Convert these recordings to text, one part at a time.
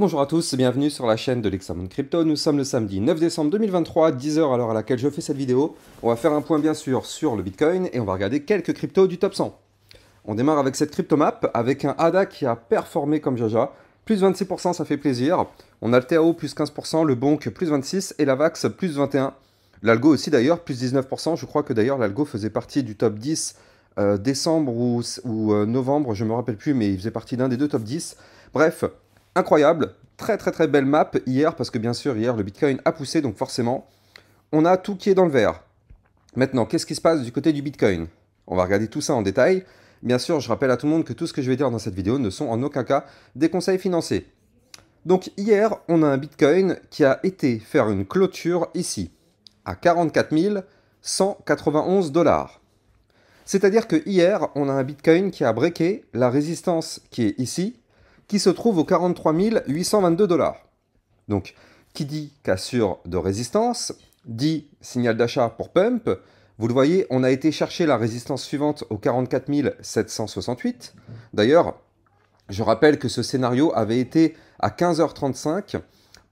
Rebonjour à tous et bienvenue sur la chaîne de l'Hexamone Crypto. Nous sommes le samedi 9 décembre 2023, 10h à l'heure à laquelle je fais cette vidéo. On va faire un point bien sûr sur le Bitcoin et on va regarder quelques cryptos du top 100. On démarre avec cette cryptomap avec un ADA qui a performé comme jaja. Plus 26%, ça fait plaisir. On a le TAO plus 15%, le Bonk plus 26% et la VAX plus 21%. L'Algo aussi d'ailleurs, plus 19%. Je crois que d'ailleurs l'Algo faisait partie du top 10 décembre ou novembre, je ne me rappelle plus, mais il faisait partie d'un des deux top 10. Bref, incroyable, très belle map hier, parce que bien sûr hier le Bitcoin a poussé, donc forcément on a tout qui est dans le vert. Maintenant, qu'est-ce qui se passe du côté du Bitcoin? On va regarder tout ça en détail. Bien sûr, je rappelle à tout le monde que tout ce que je vais dire dans cette vidéo ne sont en aucun cas des conseils financiers. Donc hier, on a un Bitcoin qui a été faire une clôture ici, à 44 191 $. C'est-à-dire que hier, on a un Bitcoin qui a breaké la résistance qui est ici, qui se trouve aux 43 822 $. Donc, qui dit cassure de résistance, dit signal d'achat pour pump. Vous le voyez, on a été chercher la résistance suivante aux 44 768. D'ailleurs, je rappelle que ce scénario avait été à 15h35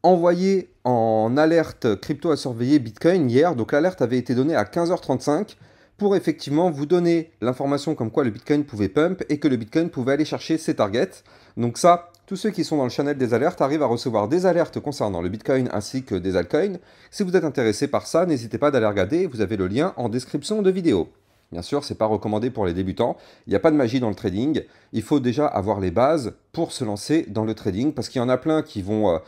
envoyé en alerte crypto à surveiller Bitcoin hier. Donc l'alerte avait été donnée à 15h35 pour effectivement vous donner l'information comme quoi le Bitcoin pouvait pump et que le Bitcoin pouvait aller chercher ses targets. Donc ça, tous ceux qui sont dans le channel des alertes arrivent à recevoir des alertes concernant le Bitcoin ainsi que des altcoins. Si vous êtes intéressé par ça, n'hésitez pas d'aller regarder, vous avez le lien en description de vidéo. Bien sûr, ce n'est pas recommandé pour les débutants, il n'y a pas de magie dans le trading, il faut déjà avoir les bases pour se lancer dans le trading, parce qu'il y en a plein qui vont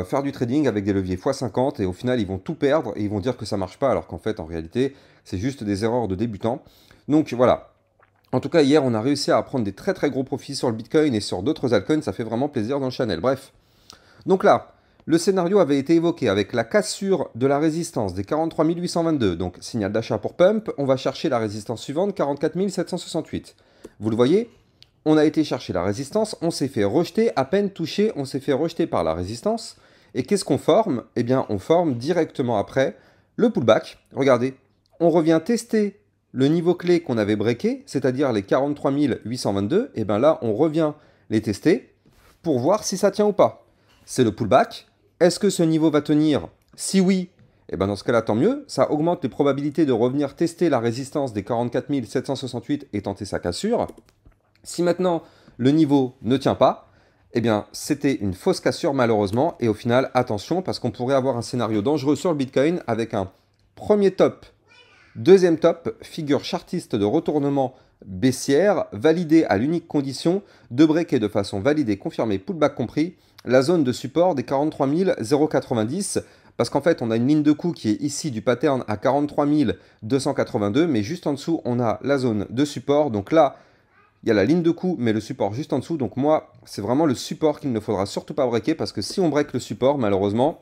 faire du trading avec des leviers x50 et au final ils vont tout perdre et ils vont dire que ça ne marche pas, alors qu'en fait en réalité c'est juste des erreurs de débutants. Donc voilà. En tout cas, hier, on a réussi à prendre des très gros profits sur le Bitcoin et sur d'autres altcoins. Ça fait vraiment plaisir dans le channel. Bref. Donc là, le scénario avait été évoqué avec la cassure de la résistance des 43 822. Donc, signal d'achat pour pump. On va chercher la résistance suivante, 44 768. Vous le voyez, on a été chercher la résistance. On s'est fait rejeter, à peine touché. On s'est fait rejeter par la résistance. Et qu'est-ce qu'on forme? Eh bien, on forme directement après le pullback. Regardez, on revient tester le niveau clé qu'on avait breaké, c'est-à-dire les 43 822, et bien là, on revient les tester pour voir si ça tient ou pas. C'est le pullback. Est-ce que ce niveau va tenir? Si oui, et ben dans ce cas-là, tant mieux. Ça augmente les probabilités de revenir tester la résistance des 44 768 et tenter sa cassure. Si maintenant, le niveau ne tient pas, eh bien, c'était une fausse cassure malheureusement. Et au final, attention, parce qu'on pourrait avoir un scénario dangereux sur le Bitcoin avec un premier top. Deuxième top, figure chartiste de retournement baissière, validée à l'unique condition de breaker de façon validée, confirmée, pullback compris, la zone de support des 43 090, parce qu'en fait on a une ligne de coup qui est ici du pattern à 43 282, mais juste en dessous on a la zone de support, donc là il y a la ligne de coup, mais le support juste en dessous, donc moi c'est vraiment le support qu'il ne faudra surtout pas breaker, parce que si on break le support, malheureusement,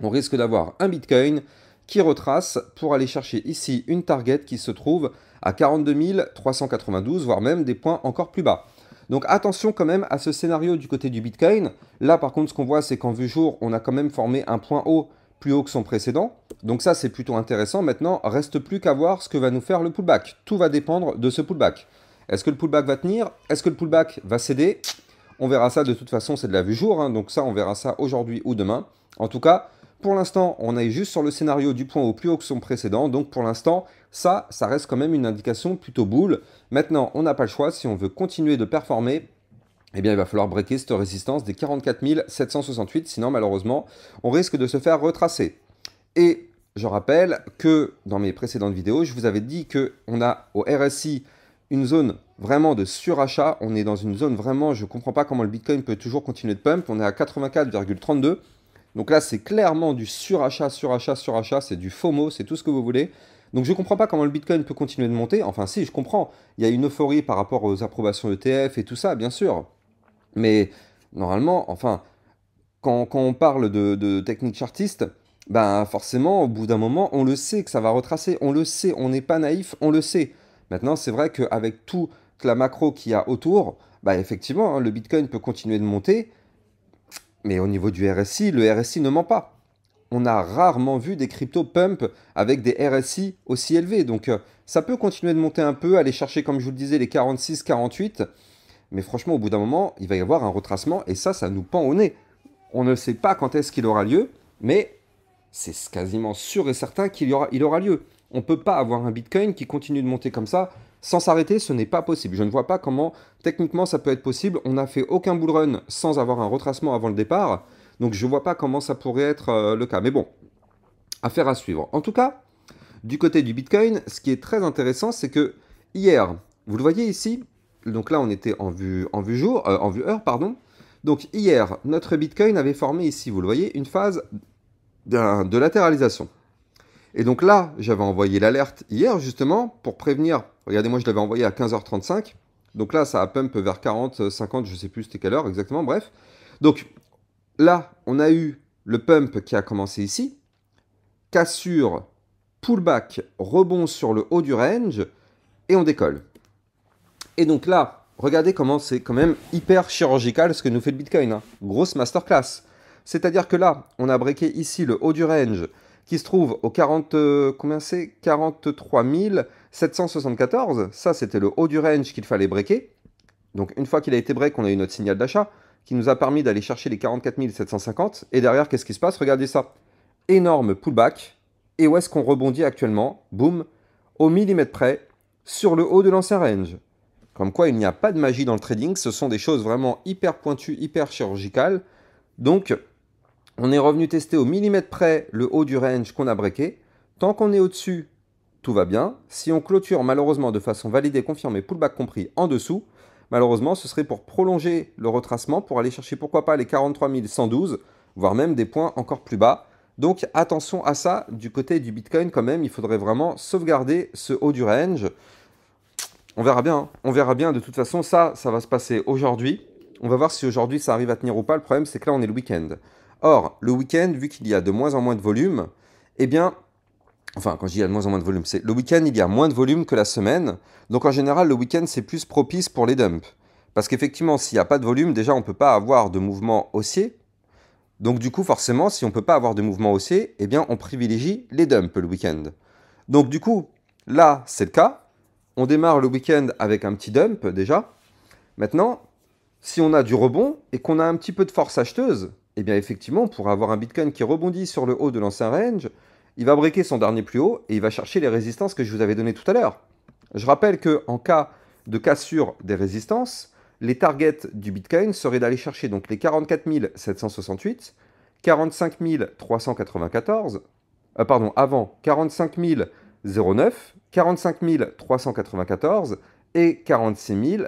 on risque d'avoir un Bitcoin qui retrace pour aller chercher ici une target qui se trouve à 42 392, voire même des points encore plus bas. Donc attention quand même à ce scénario du côté du Bitcoin. Là par contre ce qu'on voit c'est qu'en vue jour on a quand même formé un point haut plus haut que son précédent. Donc ça c'est plutôt intéressant. Maintenant reste plus qu'à voir ce que va nous faire le pullback. Tout va dépendre de ce pullback. Est-ce que le pullback va tenir? Est-ce que le pullback va céder? On verra ça, de toute façon c'est de la vue jour, hein, donc ça on verra ça aujourd'hui ou demain. En tout cas, pour l'instant, on est juste sur le scénario du point au plus haut que son précédent. Donc pour l'instant, ça reste quand même une indication plutôt bull. Maintenant, on n'a pas le choix. Si on veut continuer de performer, eh bien, il va falloir breaker cette résistance des 44 768. Sinon, malheureusement, on risque de se faire retracer. Et je rappelle que dans mes précédentes vidéos, je vous avais dit qu'on a au RSI une zone vraiment de surachat. On est dans une zone vraiment, je ne comprends pas comment le Bitcoin peut toujours continuer de pump. On est à 84,32. Donc là, c'est clairement du surachat, c'est du FOMO, c'est tout ce que vous voulez. Donc je ne comprends pas comment le Bitcoin peut continuer de monter. Enfin si, je comprends. Il y a une euphorie par rapport aux approbations ETF et tout ça, bien sûr. Mais normalement, enfin, quand on parle de technique chartiste, ben forcément, au bout d'un moment, on le sait que ça va retracer. On le sait, on n'est pas naïf, on le sait. Maintenant, c'est vrai qu'avec toute la macro qu'il y a autour, bah effectivement, hein, le Bitcoin peut continuer de monter. Mais au niveau du RSI, le RSI ne ment pas. On a rarement vu des cryptos pump avec des RSI aussi élevés. Donc ça peut continuer de monter un peu, aller chercher, comme je vous le disais, les 46, 48. Mais franchement, au bout d'un moment, il va y avoir un retracement et ça nous pend au nez. On ne sait pas quand est-ce qu'il aura lieu, mais c'est quasiment sûr et certain qu'il aura lieu. On ne peut pas avoir un Bitcoin qui continue de monter comme ça sans s'arrêter, ce n'est pas possible. Je ne vois pas comment techniquement ça peut être possible. On n'a fait aucun bull run sans avoir un retracement avant le départ, donc je ne vois pas comment ça pourrait être le cas. Mais bon, affaire à suivre. En tout cas, du côté du Bitcoin, ce qui est très intéressant, c'est que hier, vous le voyez ici, donc là on était en vue heure, pardon. Donc hier, notre Bitcoin avait formé ici, vous le voyez, une phase de latéralisation. Et donc là, j'avais envoyé l'alerte hier justement pour prévenir. Regardez, moi je l'avais envoyé à 15h35. Donc là, ça a pump vers 40, 50, je sais plus c'était quelle heure exactement, bref. Donc là, on a eu le pump qui a commencé ici. Cassure, pullback, rebond sur le haut du range et on décolle. Et donc là, regardez comment c'est quand même hyper chirurgical ce que nous fait le Bitcoin. Hein. Grosse masterclass. C'est-à-dire que là, on a breaké ici le haut du range qui se trouve au 43 774. Ça, c'était le haut du range qu'il fallait breaker. Donc une fois qu'il a été break, on a eu notre signal d'achat qui nous a permis d'aller chercher les 44 750. Et derrière, qu'est-ce qui se passe? Regardez ça. Énorme pullback. Et où est-ce qu'on rebondit actuellement? Boum, au millimètre près, sur le haut de l'ancien range. Comme quoi, il n'y a pas de magie dans le trading. Ce sont des choses vraiment hyper pointues, hyper chirurgicales. Donc, on est revenu tester au millimètre près le haut du range qu'on a breaké. Tant qu'on est au-dessus, tout va bien. Si on clôture malheureusement de façon validée, confirmée, pullback compris, en dessous, malheureusement, ce serait pour prolonger le retracement, pour aller chercher pourquoi pas les 43 112, voire même des points encore plus bas. Donc attention à ça du côté du Bitcoin quand même, il faudrait vraiment sauvegarder ce haut du range. On verra bien, hein. On verra bien de toute façon, ça va se passer aujourd'hui. On va voir si aujourd'hui ça arrive à tenir ou pas. Le problème c'est que là on est le week-end. Or, le week-end, vu qu'il y a de moins en moins de volume, eh bien, enfin, quand je dis il y a de moins en moins de volume, c'est le week-end, il y a moins de volume que la semaine. Donc, en général, le week-end, c'est plus propice pour les dumps. Parce qu'effectivement, s'il n'y a pas de volume, déjà, on ne peut pas avoir de mouvement haussier. Donc, du coup, forcément, si on ne peut pas avoir de mouvement haussier, eh bien, on privilégie les dumps le week-end. Donc, du coup, là, c'est le cas. On démarre le week-end avec un petit dump, déjà. Maintenant, si on a du rebond et qu'on a un petit peu de force acheteuse, eh bien effectivement, pour avoir un Bitcoin qui rebondit sur le haut de l'ancien range, il va breaker son dernier plus haut et il va chercher les résistances que je vous avais données tout à l'heure. Je rappelle qu'en cas de cassure des résistances, les targets du Bitcoin seraient d'aller chercher donc les 44 768, 45 394, avant 45 009, 45 394 et 46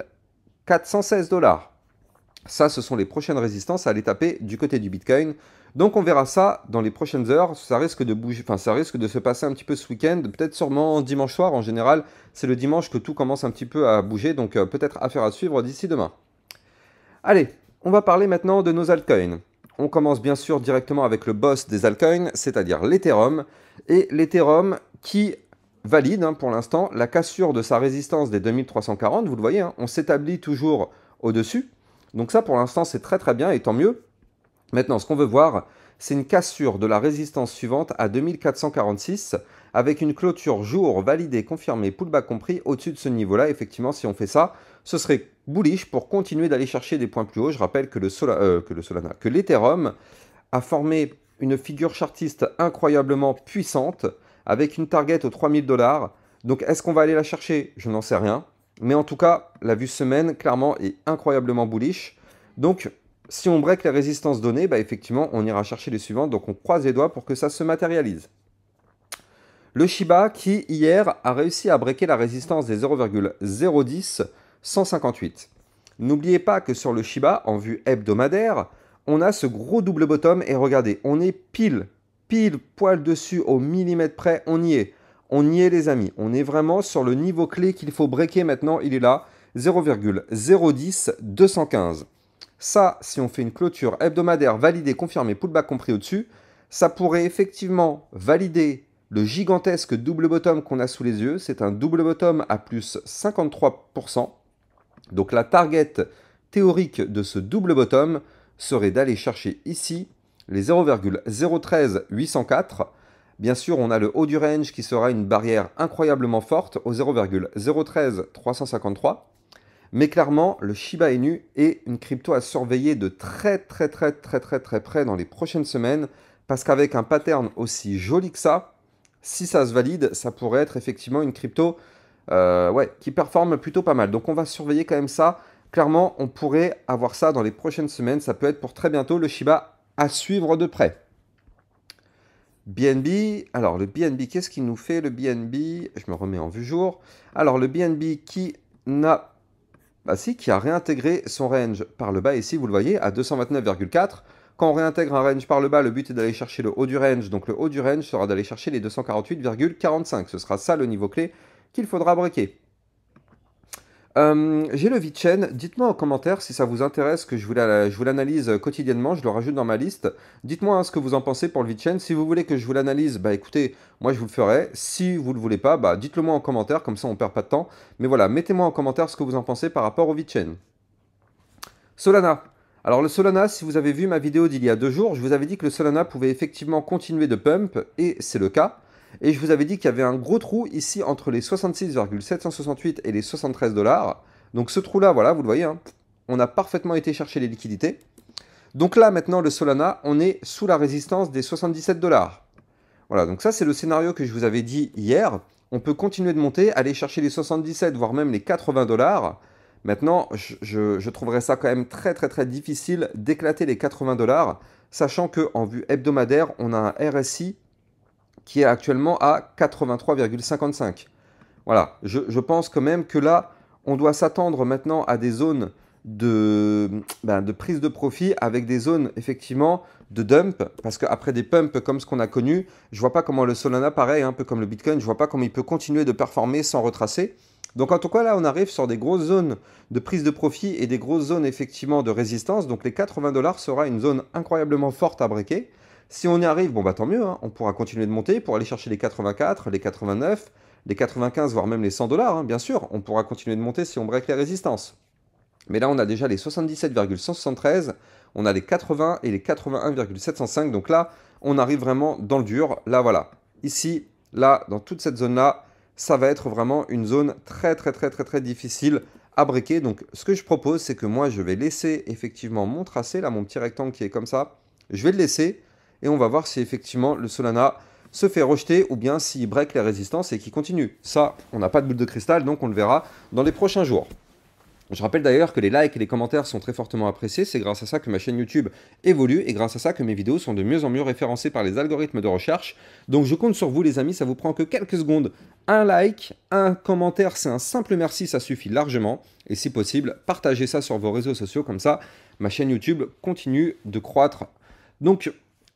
416 $. Ça, ce sont les prochaines résistances à aller taper du côté du Bitcoin. Donc on verra ça dans les prochaines heures. Ça risque de bouger, enfin ça risque de se passer un petit peu ce week-end, peut-être sûrement dimanche soir. En général, c'est le dimanche que tout commence un petit peu à bouger, donc peut-être affaire à suivre d'ici demain. Allez, on va parler maintenant de nos altcoins. On commence bien sûr directement avec le boss des altcoins, c'est-à-dire l'Ethereum. Et l'Ethereum qui valide pour l'instant la cassure de sa résistance des 2340. Vous le voyez, on s'établit toujours au-dessus. Donc ça, pour l'instant, c'est très très bien et tant mieux. Maintenant, ce qu'on veut voir, c'est une cassure de la résistance suivante à 2446 avec une clôture jour validée, confirmée, pullback compris au-dessus de ce niveau-là. Effectivement, si on fait ça, ce serait bullish pour continuer d'aller chercher des points plus hauts. Je rappelle que que l'Ethereum a formé une figure chartiste incroyablement puissante avec une target aux 3000 $. Donc, est-ce qu'on va aller la chercher? Je n'en sais rien. Mais en tout cas, la vue semaine, clairement, est incroyablement bullish. Donc, si on break les résistances données, bah, effectivement, on ira chercher les suivantes. Donc, on croise les doigts pour que ça se matérialise. Le Shiba qui, hier, a réussi à breaker la résistance des 0,010 158. N'oubliez pas que sur le Shiba, en vue hebdomadaire, on a ce gros double bottom. Et regardez, on est pile poil dessus au millimètre près. On y est. On y est les amis, on est vraiment sur le niveau clé qu'il faut breaker maintenant, il est là, 0,010 215. Ça, si on fait une clôture hebdomadaire validée, confirmée, pullback compris au-dessus, ça pourrait effectivement valider le gigantesque double bottom qu'on a sous les yeux. C'est un double bottom à plus 53%. Donc la target théorique de ce double bottom serait d'aller chercher ici les 0,013 804. Bien sûr, on a le haut du range qui sera une barrière incroyablement forte au 0,013 353. Mais clairement, le Shiba Inu est une crypto à surveiller de très près dans les prochaines semaines, parce qu'avec un pattern aussi joli que ça, si ça se valide, ça pourrait être effectivement une crypto ouais, qui performe plutôt pas mal. Donc on va surveiller quand même ça. Clairement, on pourrait avoir ça dans les prochaines semaines. Ça peut être pour très bientôt le Shiba à suivre de près. BNB, alors le BNB, qu'est-ce qu'il nous fait le BNB? Je me remets en vue jour. Alors le BNB qui n'a... Bah si, qui a réintégré son range par le bas ici, vous le voyez, à 229,4. Quand on réintègre un range par le bas, le but est d'aller chercher le haut du range. Donc le haut du range sera d'aller chercher les 248,45. Ce sera ça le niveau clé qu'il faudra breaker. J'ai le VeChain. Dites-moi en commentaire si ça vous intéresse que je vous l'analyse quotidiennement. Je le rajoute dans ma liste. Dites-moi ce que vous en pensez pour le VeChain. Si vous voulez que je vous l'analyse, bah écoutez, moi je vous le ferai. Si vous ne le voulez pas, bah dites-le moi en commentaire. Comme ça on perd pas de temps. Mais voilà, mettez-moi en commentaire ce que vous en pensez par rapport au VeChain. Solana. Alors le Solana, si vous avez vu ma vidéo d'il y a 2 jours, je vous avais dit que le Solana pouvait effectivement continuer de pump. Et c'est le cas. Et je vous avais dit qu'il y avait un gros trou ici entre les 66,768 et les 73 $. Donc ce trou-là, voilà, vous le voyez, hein, on a parfaitement été chercher les liquidités. Donc là, maintenant, le Solana, on est sous la résistance des 77 $. Voilà, donc ça, c'est le scénario que je vous avais dit hier. On peut continuer de monter, aller chercher les 77, voire même les 80 $. Maintenant, je trouverais ça quand même très difficile d'éclater les 80 $, sachant qu'en vue hebdomadaire, on a un RSI qui est actuellement à 83,55. Voilà, je pense quand même que là, on doit s'attendre maintenant à des zones de prise de profit avec des zones effectivement de dump, parce qu'après des pumps comme ce qu'on a connu, je vois pas comment le Solana, pareil, un peu comme le Bitcoin, je vois pas comment il peut continuer de performer sans retracer. Donc en tout cas là, on arrive sur des grosses zones de prise de profit et des grosses zones effectivement de résistance, donc les 80 $ sera une zone incroyablement forte à breaker. Si on y arrive, bon bah tant mieux, hein, on pourra continuer de monter pour aller chercher les 84, les 89, les 95, voire même les 100 $, hein, bien sûr. On pourra continuer de monter si on break les résistances. Mais là, on a déjà les 77,173, on a les 80 et les 81,705. Donc là, on arrive vraiment dans le dur. Là, voilà. Ici, là, dans toute cette zone-là, ça va être vraiment une zone très difficile à breaker. Donc, ce que je propose, c'est que moi, je vais laisser effectivement mon tracé, là, mon petit rectangle qui est comme ça. Je vais le laisser. Et on va voir si effectivement le Solana se fait rejeter ou bien s'il break les résistances et qu'il continue. Ça, on n'a pas de boule de cristal, donc on le verra dans les prochains jours. Je rappelle d'ailleurs que les likes et les commentaires sont très fortement appréciés. C'est grâce à ça que ma chaîne YouTube évolue et grâce à ça que mes vidéos sont de mieux en mieux référencées par les algorithmes de recherche. Donc je compte sur vous les amis, ça vous prend que quelques secondes. Un like, un commentaire, c'est un simple merci, ça suffit largement. Et si possible, partagez ça sur vos réseaux sociaux, comme ça ma chaîne YouTube continue de croître. Donc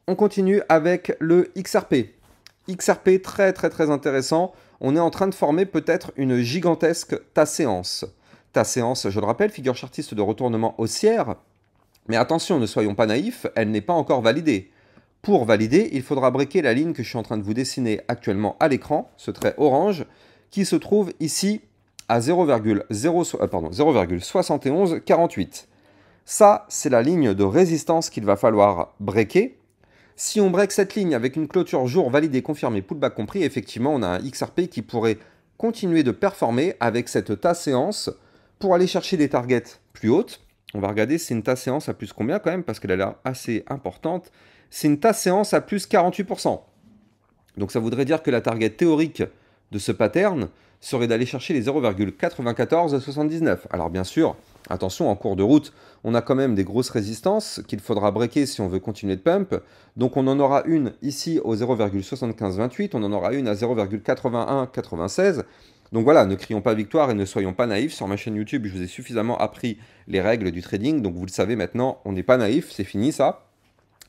on continue avec le XRP. XRP très intéressant. On est en train de former peut-être une gigantesque tasséance. Tasséance, je le rappelle, figure chartiste de retournement haussière. Mais attention, ne soyons pas naïfs, elle n'est pas encore validée. Pour valider, il faudra breaker la ligne que je suis en train de vous dessiner actuellement à l'écran, ce trait orange, qui se trouve ici à 0,7148. Ça, c'est la ligne de résistance qu'il va falloir breaker. Si on break cette ligne avec une clôture jour validée, confirmée, pullback compris, effectivement, on a un XRP qui pourrait continuer de performer avec cette tasséance pour aller chercher des targets plus hautes. On va regarder, c'est une tasséance à plus combien quand même, parce qu'elle a l'air assez importante. C'est une tasséance à plus 48%. Donc ça voudrait dire que la target théorique de ce pattern serait d'aller chercher les 0,9479. Alors bien sûr, attention, en cours de route, on a quand même des grosses résistances qu'il faudra breaker si on veut continuer de pump. Donc on en aura une ici au 0,7528, on en aura une à 0,8196. Donc voilà, ne crions pas victoire et ne soyons pas naïfs. Sur ma chaîne YouTube, je vous ai suffisamment appris les règles du trading. Donc vous le savez maintenant, on n'est pas naïf, c'est fini ça.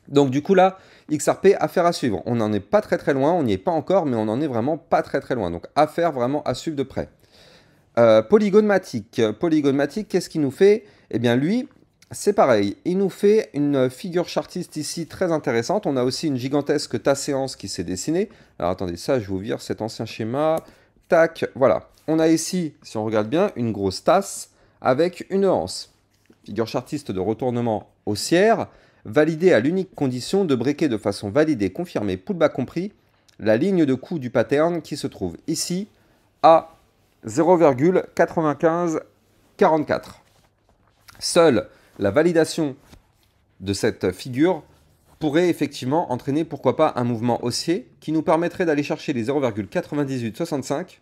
Donc du coup là, XRP, affaire à suivre. On n'en est pas très loin, on n'y est pas encore, mais on n'en est vraiment pas très loin. Donc affaire vraiment à suivre de près. Polygon Matic. Polygon Matic, qu'est-ce qu'il nous fait? Eh bien lui, c'est pareil. Il nous fait une figure chartiste ici très intéressante. On a aussi une gigantesque tasséance qui s'est dessinée. Alors attendez, ça je vous vire cet ancien schéma. Tac, voilà. On a ici, si on regarde bien, une grosse tasse avec une anse. Figure chartiste de retournement haussière, validée à l'unique condition de breaker de façon validée, confirmée, pullback compris, la ligne de coût du pattern qui se trouve ici à 0,95 44. Seule la validation de cette figure pourrait effectivement entraîner, pourquoi pas, un mouvement haussier qui nous permettrait d'aller chercher les 0,9865,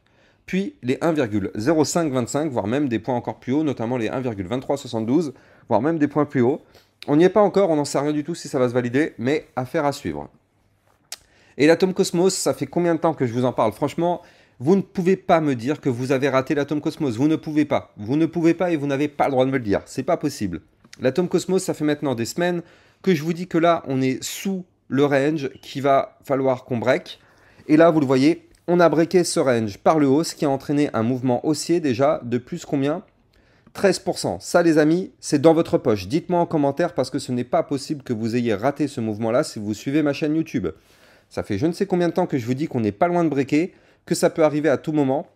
puis les 1,0525, voire même des points encore plus hauts, notamment les 1,2372, voire même des points plus hauts. On n'y est pas encore, on n'en sait rien du tout si ça va se valider, mais affaire à suivre. Et l'Atom Cosmos, ça fait combien de temps que je vous en parle? Franchement, vous ne pouvez pas me dire que vous avez raté l'Atom Cosmos. Vous ne pouvez pas. Vous ne pouvez pas et vous n'avez pas le droit de me le dire. C'est pas possible. L'Atom Cosmos, ça fait maintenant des semaines que je vous dis que là, on est sous le range qu'il va falloir qu'on break. Et là, vous le voyez, on a breaké ce range par le haut, ce qui a entraîné un mouvement haussier déjà de plus combien? 13%. Ça, les amis, c'est dans votre poche. Dites-moi en commentaire parce que ce n'est pas possible que vous ayez raté ce mouvement-là si vous suivez ma chaîne YouTube. Ça fait je ne sais combien de temps que je vous dis qu'on n'est pas loin de breaker, que ça peut arriver à tout moment.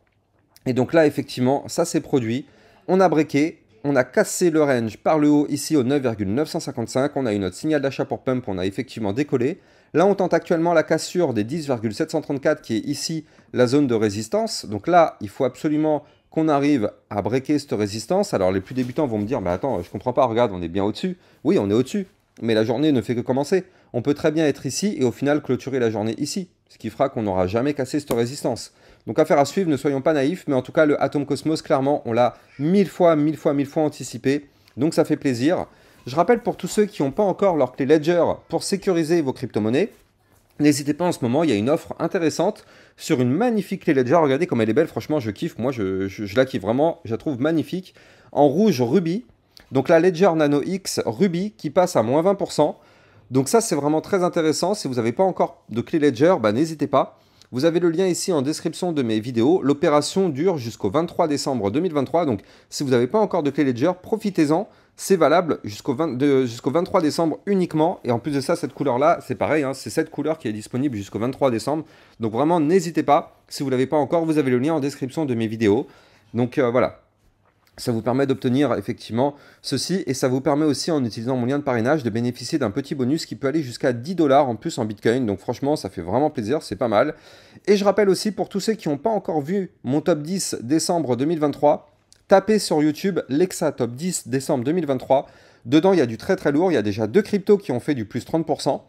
Et donc là, effectivement, ça s'est produit. On a breaké, on a cassé le range par le haut ici au 9,955. On a eu notre signal d'achat pour pump, on a effectivement décollé. Là, on tente actuellement la cassure des 10,734 qui est ici la zone de résistance. Donc là, il faut absolument qu'on arrive à breaker cette résistance. Alors les plus débutants vont me dire, bah attends, je comprends pas, regarde, on est bien au-dessus. Oui, on est au-dessus, mais la journée ne fait que commencer. On peut très bien être ici et au final clôturer la journée ici, ce qui fera qu'on n'aura jamais cassé cette résistance. Donc affaire à suivre, ne soyons pas naïfs, mais en tout cas le Atom Cosmos, clairement, on l'a 1000 fois anticipé, donc ça fait plaisir. Je rappelle pour tous ceux qui n'ont pas encore leur clé Ledger pour sécuriser vos crypto-monnaies, n'hésitez pas en ce moment, il y a une offre intéressante sur une magnifique clé Ledger. Regardez comme elle est belle, franchement je kiffe, moi je la kiffe vraiment, je la trouve magnifique. En rouge rubis, donc la Ledger Nano X rubis qui passe à moins 20%. Donc ça c'est vraiment très intéressant, si vous n'avez pas encore de clé Ledger, bah, n'hésitez pas. Vous avez le lien ici en description de mes vidéos. L'opération dure jusqu'au 23 décembre 2023, donc si vous n'avez pas encore de clé Ledger, profitez-en. C'est valable jusqu'au 23 décembre uniquement. Et en plus de ça, cette couleur-là, c'est pareil, hein, c'est cette couleur qui est disponible jusqu'au 23 décembre. Donc vraiment, n'hésitez pas. Si vous ne l'avez pas encore, vous avez le lien en description de mes vidéos. Donc voilà. Ça vous permet d'obtenir effectivement ceci. Et ça vous permet aussi, en utilisant mon lien de parrainage, de bénéficier d'un petit bonus qui peut aller jusqu'à 10 $ en plus en Bitcoin. Donc franchement, ça fait vraiment plaisir, c'est pas mal. Et je rappelle aussi, pour tous ceux qui n'ont pas encore vu mon top 10 décembre 2023, tapez sur YouTube Lexa Top 10 décembre 2023. Dedans, il y a du très très lourd. Il y a déjà 2 cryptos qui ont fait du plus 30%.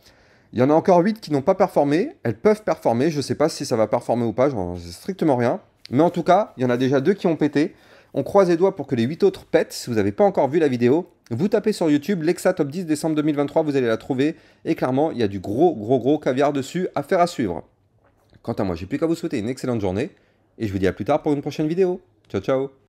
Il y en a encore 8 qui n'ont pas performé. Elles peuvent performer. Je ne sais pas si ça va performer ou pas. J'en sais strictement rien. Mais en tout cas, il y en a déjà 2 qui ont pété. On croise les doigts pour que les 8 autres pètent. Si vous n'avez pas encore vu la vidéo, vous tapez sur YouTube Lexa Top 10 décembre 2023. Vous allez la trouver. Et clairement, il y a du gros caviar dessus. Affaire à suivre. Quant à moi, j'ai plus qu'à vous souhaiter une excellente journée. Et je vous dis à plus tard pour une prochaine vidéo. Ciao, ciao.